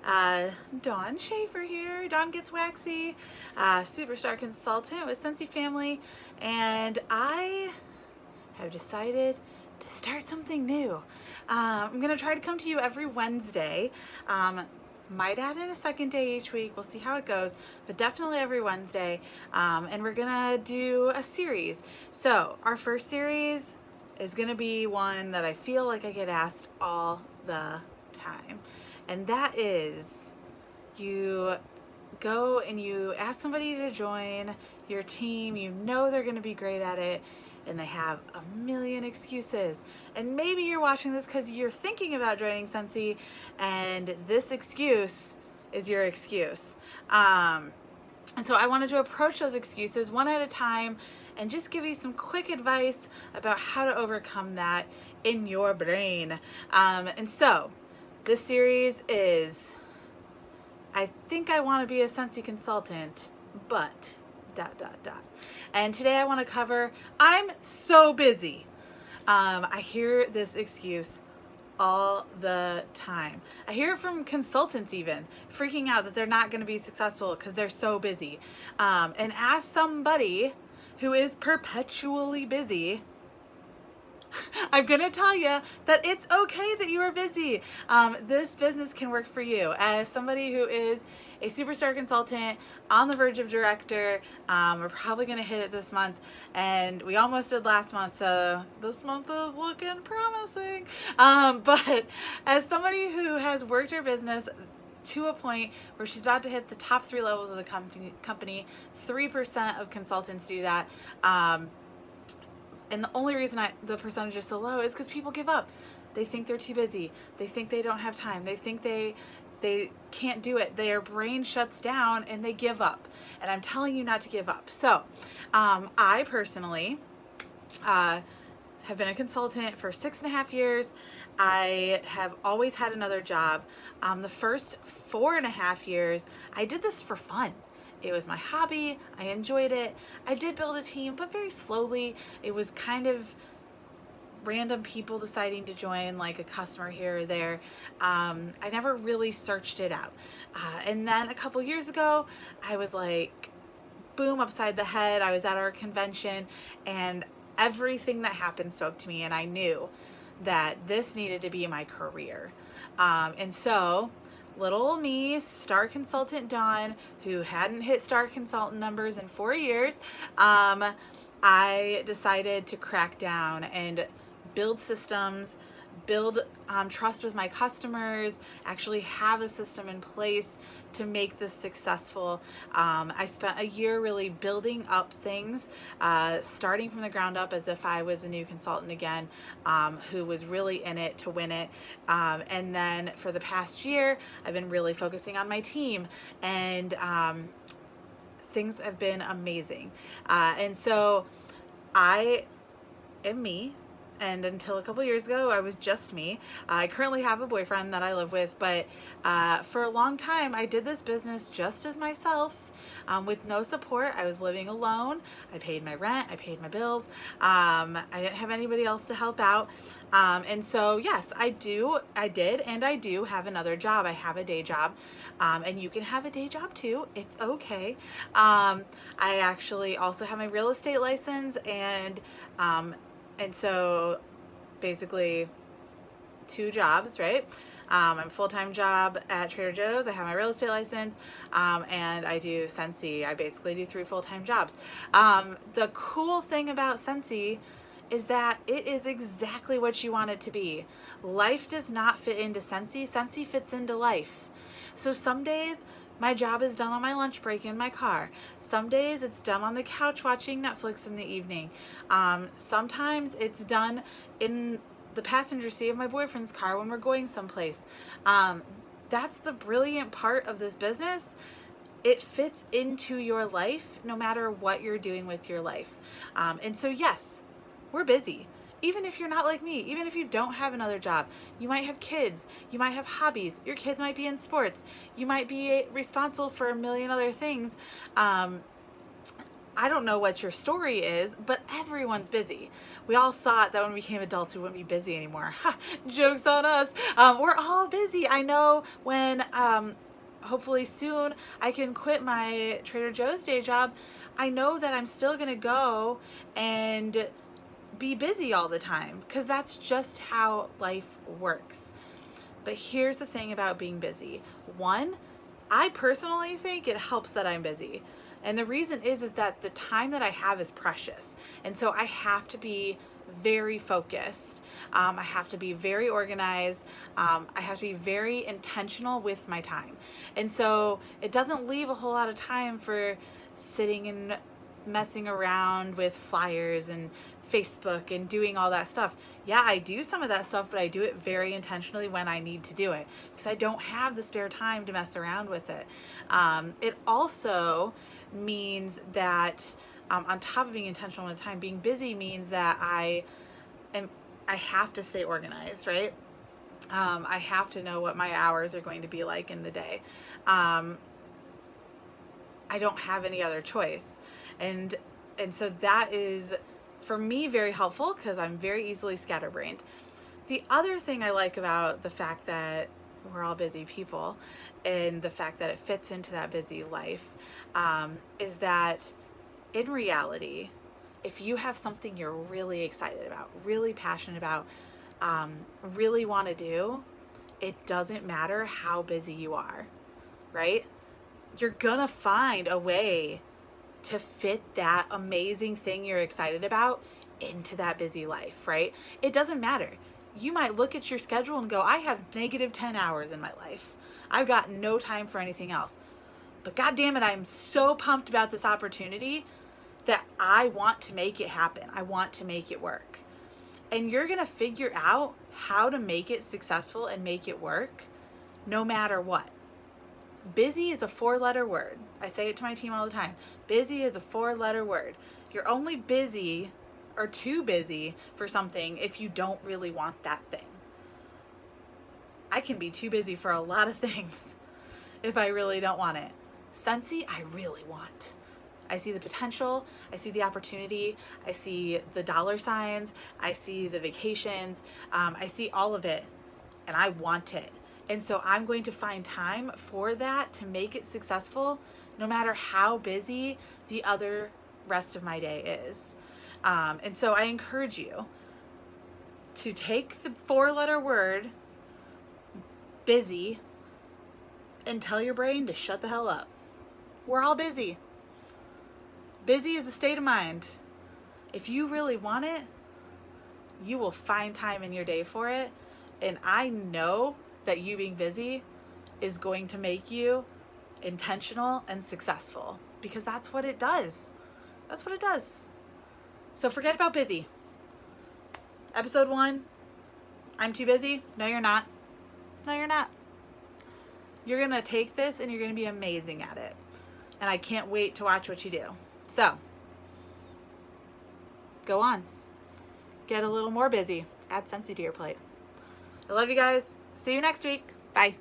Dawn Schaefer here, DawnGetsWaxy, superstar consultant with Scentsy family, and I have decided to start something new. I'm going to try to come to you every Wednesday. Might add in a second day each week. We'll see how it goes, but definitely every Wednesday. And we're going to do a series. So our first series is going to be one that I feel like I get asked all the time. And that is, you go and you ask somebody to join your team, you know they're gonna be great at it, and they have a million excuses. And maybe you're watching this because you're thinking about joining Scentsy, and this excuse is your excuse. And so I wanted to approach those excuses one at a time and just give you some quick advice about how to overcome that in your brain. And so this series is, I think I want to be a Scentsy consultant, but ... And today I want to cover, I'm so busy. I hear this excuse all the time. I hear it from consultants even, freaking out that they're not going to be successful because they're so busy. And as somebody who is perpetually busy, I'm gonna tell you that it's okay that you are busy. This business can work for you. As somebody who is a superstar consultant on the verge of director, we're probably gonna hit it this month, and we almost did last month, so this month is looking promising. But as somebody who has worked her business to a point where she's about to hit the top 3 levels of the company, 3% of consultants do that. And the only reason the percentage is so low is because people give up. They think they're too busy. They think they don't have time. They think they can't do it. Their brain shuts down and they give up. And I'm telling you not to give up. So I personally have been a consultant for 6.5 years. I have always had another job. The first 4.5 years, I did this for fun. It was my hobby. I enjoyed it. I did build a team, but very slowly. It was kind of random people deciding to join, like a customer here or there. I never really searched it out. And then a couple years ago, I was like, boom, upside the head. I was at our convention, and everything that happened spoke to me, and I knew that this needed to be my career. And so little me, star consultant Dawn, who hadn't hit star consultant numbers in 4 years, I decided to crack down and build systems, build trust with my customers, actually have a system in place to make this successful. I spent a year really building up things, starting from the ground up as if I was a new consultant again, who was really in it to win it. And then for the past year, I've been really focusing on my team, and things have been amazing. And so I am me. And until a couple years ago, I was just me. I currently have a boyfriend that I live with, but for a long time, I did this business just as myself, with no support. I was living alone. I paid my rent. I paid my bills. I didn't have anybody else to help out. And so, yes, I did, and I do have another job. I have a day job, and you can have a day job too. It's okay. I actually also have my real estate license, and so basically 2 jobs, right? I'm a full-time job at Trader Joe's. I have my real estate license, and I do Scentsy. I basically do 3 full-time jobs. The cool thing about Scentsy is that it is exactly what you want it to be. Life does not fit into Scentsy. Scentsy fits into life. So some days my job is done on my lunch break in my car. Some days it's done on the couch watching Netflix in the evening. Sometimes it's done in the passenger seat of my boyfriend's car when we're going someplace. That's the brilliant part of this business. It fits into your life no matter what you're doing with your life. And so yes, we're busy. Even if you're not like me, even if you don't have another job, you might have kids, you might have hobbies, your kids might be in sports, you might be responsible for a million other things. I don't know what your story is, but everyone's busy. We all thought that when we became adults, we wouldn't be busy anymore. Ha, joke's on us. We're all busy. I know when, hopefully soon, I can quit my Trader Joe's day job. I know that I'm still gonna go and be busy all the time, because that's just how life works. But here's the thing about being busy. One, I personally think it helps that I'm busy. And the reason is that the time that I have is precious. And so I have to be very focused. I have to be very organized. I have to be very intentional with my time. And so it doesn't leave a whole lot of time for sitting and messing around with flyers and Facebook and doing all that stuff. Yeah, I do some of that stuff, but I do it very intentionally when I need to do it, because I don't have the spare time to mess around with it. It also means that on top of being intentional with time, being busy means that I have to stay organized, right? I have to know what my hours are going to be like in the day. I don't have any other choice. And so that is, for me, very helpful, because I'm very easily scatterbrained. The other thing I like about the fact that we're all busy people and the fact that it fits into that busy life is that in reality, if you have something you're really excited about, really passionate about, really want to do, it doesn't matter how busy you are, right? You're gonna find a way to fit that amazing thing you're excited about into that busy life, right? It doesn't matter. You might look at your schedule and go, I have negative 10 hours in my life. I've got no time for anything else. But God damn it, I'm so pumped about this opportunity that I want to make it happen. I want to make it work. And you're gonna figure out how to make it successful and make it work no matter what. Busy is a 4-letter word. I say it to my team all the time. Busy is a 4-letter word. You're only busy or too busy for something if you don't really want that thing. I can be too busy for a lot of things if I really don't want it. Scentsy, I really want. I see the potential, I see the opportunity, I see the dollar signs, I see the vacations, I see all of it, and I want it. And so I'm going to find time for that to make it successful, no matter how busy the other rest of my day is. And so I encourage you to take the 4-letter word, busy, and tell your brain to shut the hell up. We're all busy. Busy is a state of mind. If you really want it, you will find time in your day for it. And I know that you being busy is going to make you intentional and successful, because that's what it does. That's what it does. So forget about busy. Episode 1, I'm too busy. No, you're not. No, you're not. You're going to take this and you're going to be amazing at it. And I can't wait to watch what you do. So go on. Get a little more busy. Add Scentsy to your plate. I love you guys. See you next week. Bye.